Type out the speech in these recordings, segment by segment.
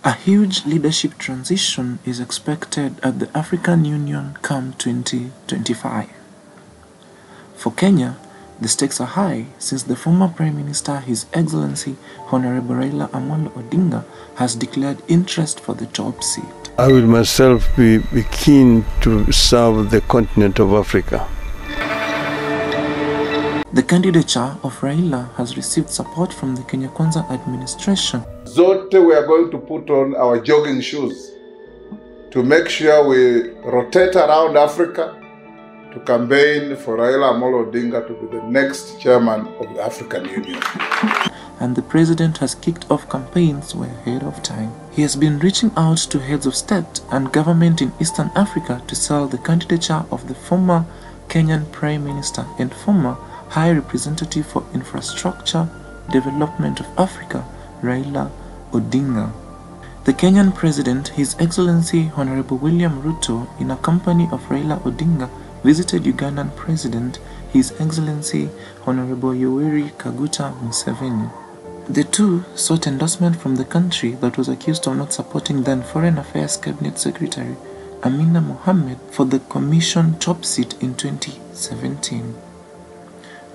A huge leadership transition is expected at the African Union come 2025. For Kenya, the stakes are high since the former Prime Minister, His Excellency Honorable Raila AU Odinga, has declared interest for the top seat. I will myself be keen to serve the continent of Africa. The candidature of Raila has received support from the Kenya Kwanza administration. Zote, we are going to put on our jogging shoes to make sure we rotate around Africa to campaign for Raila AU Odinga to be the next chairman of the African Union. And the president has kicked off campaigns way ahead of time. He has been reaching out to heads of state and government in Eastern Africa to sell the candidature of the former Kenyan Prime Minister and former High Representative for Infrastructure Development of Africa, Raila Odinga. The Kenyan President, His Excellency Honorable William Ruto, in a company of Raila Odinga, visited Ugandan President, His Excellency Honorable Yoweri Kaguta Museveni. The two sought endorsement from the country that was accused of not supporting then Foreign Affairs Cabinet Secretary Amina Mohammed for the Commission top seat in 2017.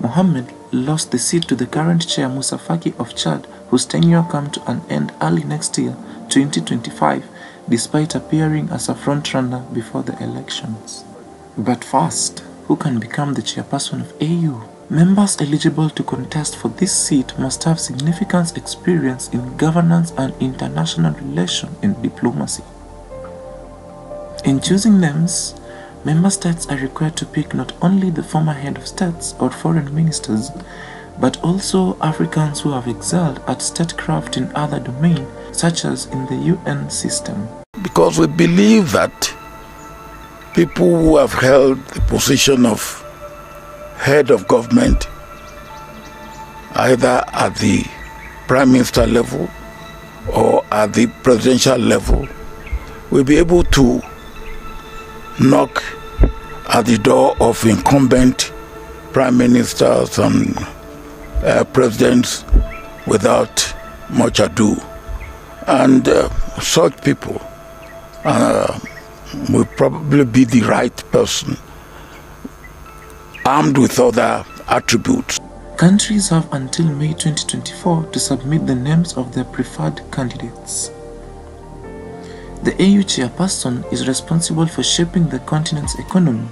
Mohammed lost the seat to the current chair Mussa Faki of Chad, whose tenure came to an end early next year, 2025, despite appearing as a frontrunner before the elections. But first, who can become the chairperson of AU? Members eligible to contest for this seat must have significant experience in governance and international relations and diplomacy. In choosing names, member states are required to pick not only the former head of states or foreign ministers, but also Africans who have excelled at statecraft in other domains, such as in the UN system. Because we believe that people who have held the position of head of government, either at the prime minister level or at the presidential level, will be able to knock at the door of incumbent prime ministers and presidents without much ado. And such people will probably be the right person, armed with other attributes. Countries have until May 2024 to submit the names of their preferred candidates. The AU chairperson is responsible for shaping the continent's economy,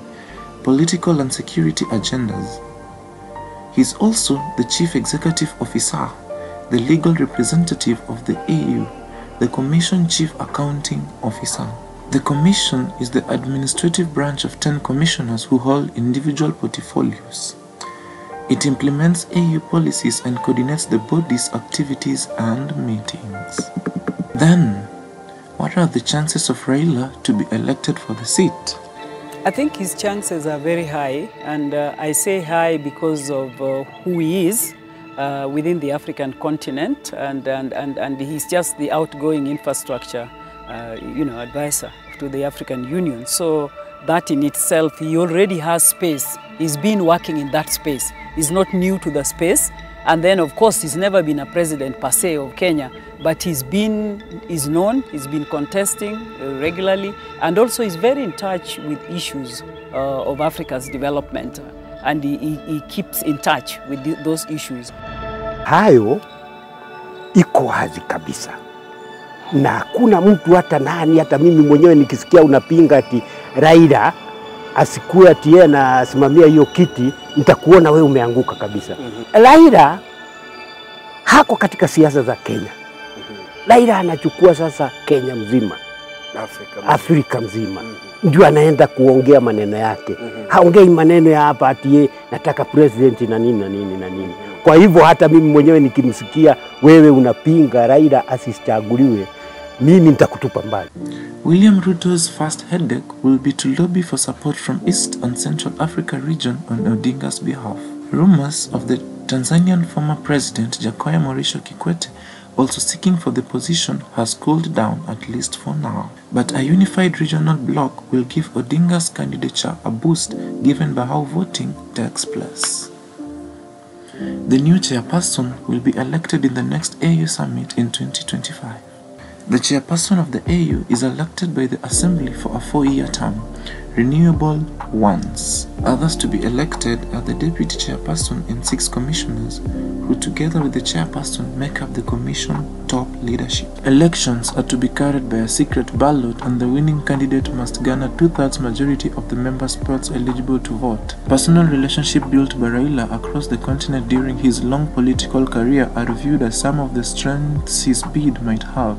political and security agendas. He is also the Chief Executive Officer, the legal representative of the AU, the Commission Chief Accounting Officer. The Commission is the administrative branch of 10 commissioners who hold individual portfolios. It implements AU policies and coordinates the body's activities and meetings. Then, what are the chances of Raila to be elected for the seat? I think his chances are very high, and I say high because of who he is within the African continent, and he's just the outgoing infrastructure advisor to the African Union. So that in itself, he already has space. He's been working in that space. He's not new to the space. And then, of course, he's never been a president per se of Kenya, but he's known, he's been contesting regularly, and also he's very in touch with issues of Africa's development, and he keeps in touch with those issues. Hayo iko wazi kabisa. Na hakuna mtu hata nani, hata mimi mwenyewe nikisikia unapinga ati Raila asikuwe ati yeye anasimamia hiyo kiti, nitakuona wewe umeanguka kabisa. Raila hako katika siasa za Kenya. Raila anachukua sasa Kenya mzima, Afrika mzima. Ndio anaenda kuongea maneno yake. Haongei maneno ya hapa ati yeye nataka president na nini na nini na nini. Kwa hivyo hata mimi mwenyewe nikimsikia wewe unapinga Raila asichaguliwe, mimi nitakutupa mbali. William Ruto's first headache will be to lobby for support from East and Central Africa region on Odinga's behalf. Rumors of the Tanzanian former president Jakaya Mrisho Kikwete also seeking for the position has cooled down, at least for now. But a unified regional bloc will give Odinga's candidature a boost given by how voting takes place. The new chairperson will be elected in the next AU summit in 2025. The chairperson of the AU is elected by the Assembly for a 4-year term, renewable once. Others to be elected are the deputy chairperson and 6 commissioners, who together with the chairperson make up the commission top leadership. Elections are to be carried by a secret ballot, and the winning candidate must garner 2/3 majority of the member spots eligible to vote. Personal relationship built by Raila across the continent during his long political career are viewed as some of the strengths his bid might have,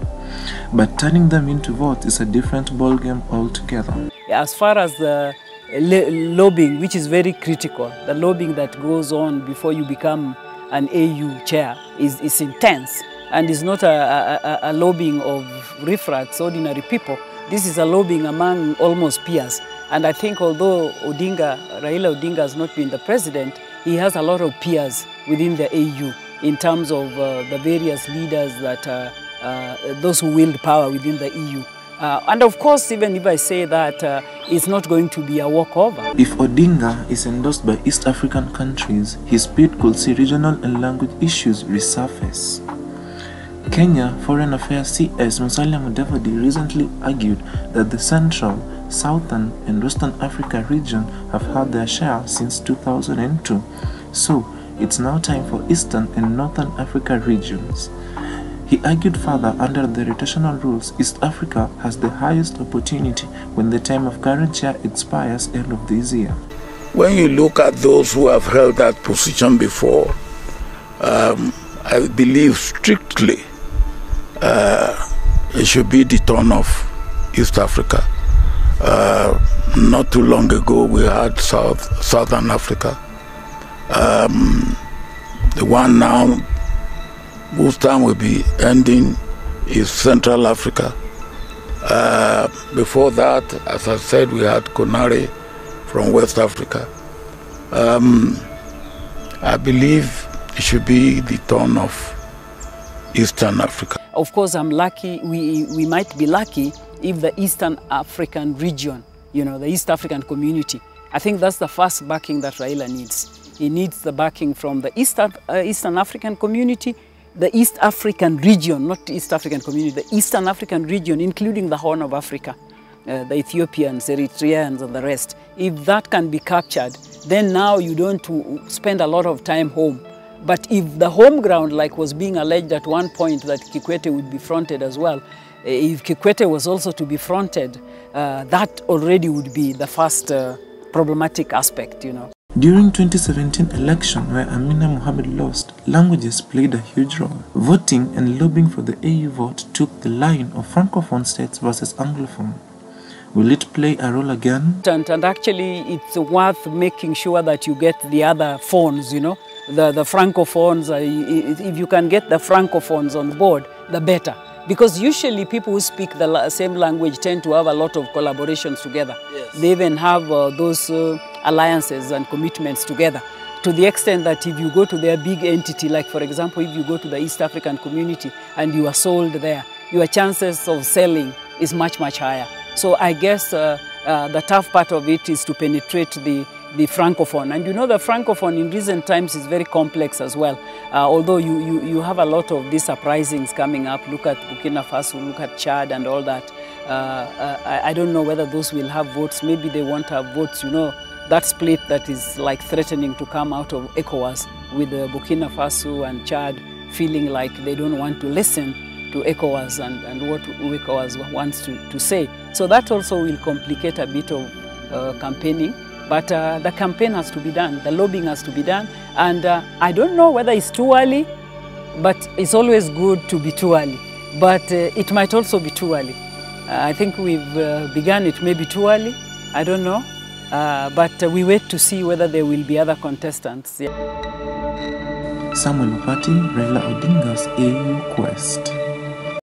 but turning them into votes is a different ballgame altogether. As far as the lobbying, which is very critical, the lobbying that goes on before you become an AU chair is intense, and is not a lobbying of riffraffs, ordinary people. This is a lobbying among almost peers. And I think although Raila Odinga has not been the president, he has a lot of peers within the AU in terms of the various leaders that those who wield power within the EU. And of course, even if I say that, it's not going to be a walkover. If Odinga is endorsed by East African countries, his bid could see regional and language issues resurface. Kenya Foreign Affairs CS Musalia Mudavadi recently argued that the Central, Southern and Western Africa region have had their share since 2002. So, it's now time for Eastern and Northern Africa regions. He argued further, under the rotational rules, East Africa has the highest opportunity when the time of current chair expires end of this year. When you look at those who have held that position before, I believe strictly it should be the turn of East Africa. Not too long ago we had Southern Africa. The one now whose time will be ending is Central Africa. Before that, as I said, we had Konare from West Africa. I believe it should be the turn of Eastern Africa. Of course, I'm lucky, we might be lucky if the Eastern African region, the East African community, I think that's the first backing that Raila needs. He needs the backing from the Eastern African community, the East African region, not East African community, the Eastern African region, including the Horn of Africa, the Ethiopians, Eritreans, and the rest. If that can be captured, then now you don't spend a lot of time home. But if the home ground, like was being alleged at one point, that Kikwete would be fronted as well, if Kikwete was also to be fronted, that already would be the first problematic aspect, During 2017 election, where Amina Mohamed lost, languages played a huge role. Voting and lobbying for the AU vote took the line of Francophone states versus Anglophone. Will it play a role again? And actually, it's worth making sure that you get the other phones, the Francophones. If you can get the Francophones on board, the better. Because usually people who speak the same language tend to have a lot of collaborations together. Yes. They even have those alliances and commitments together, to the extent that if you go to their big entity, like for example, if you go to the East African community and you are sold there, your chances of selling is much, much higher. So I guess the tough part of it is to penetrate the Francophone. And the Francophone in recent times is very complex as well. Although you have a lot of these uprisings coming up. Look at Burkina Faso, look at Chad and all that. I don't know whether those will have votes. Maybe they won't have votes, that split that is like threatening to come out of ECOWAS, with Burkina Faso and Chad feeling like they don't want to listen to ECOWAS and what ECOWAS wants to say. So that also will complicate a bit of campaigning. But the campaign has to be done, the lobbying has to be done. And I don't know whether it's too early, but it's always good to be too early. But it might also be too early. I think we've begun it maybe too early, I don't know. But we wait to see whether there will be other contestants. Yeah. Samuel Upati, Raila Odinga's AU Quest.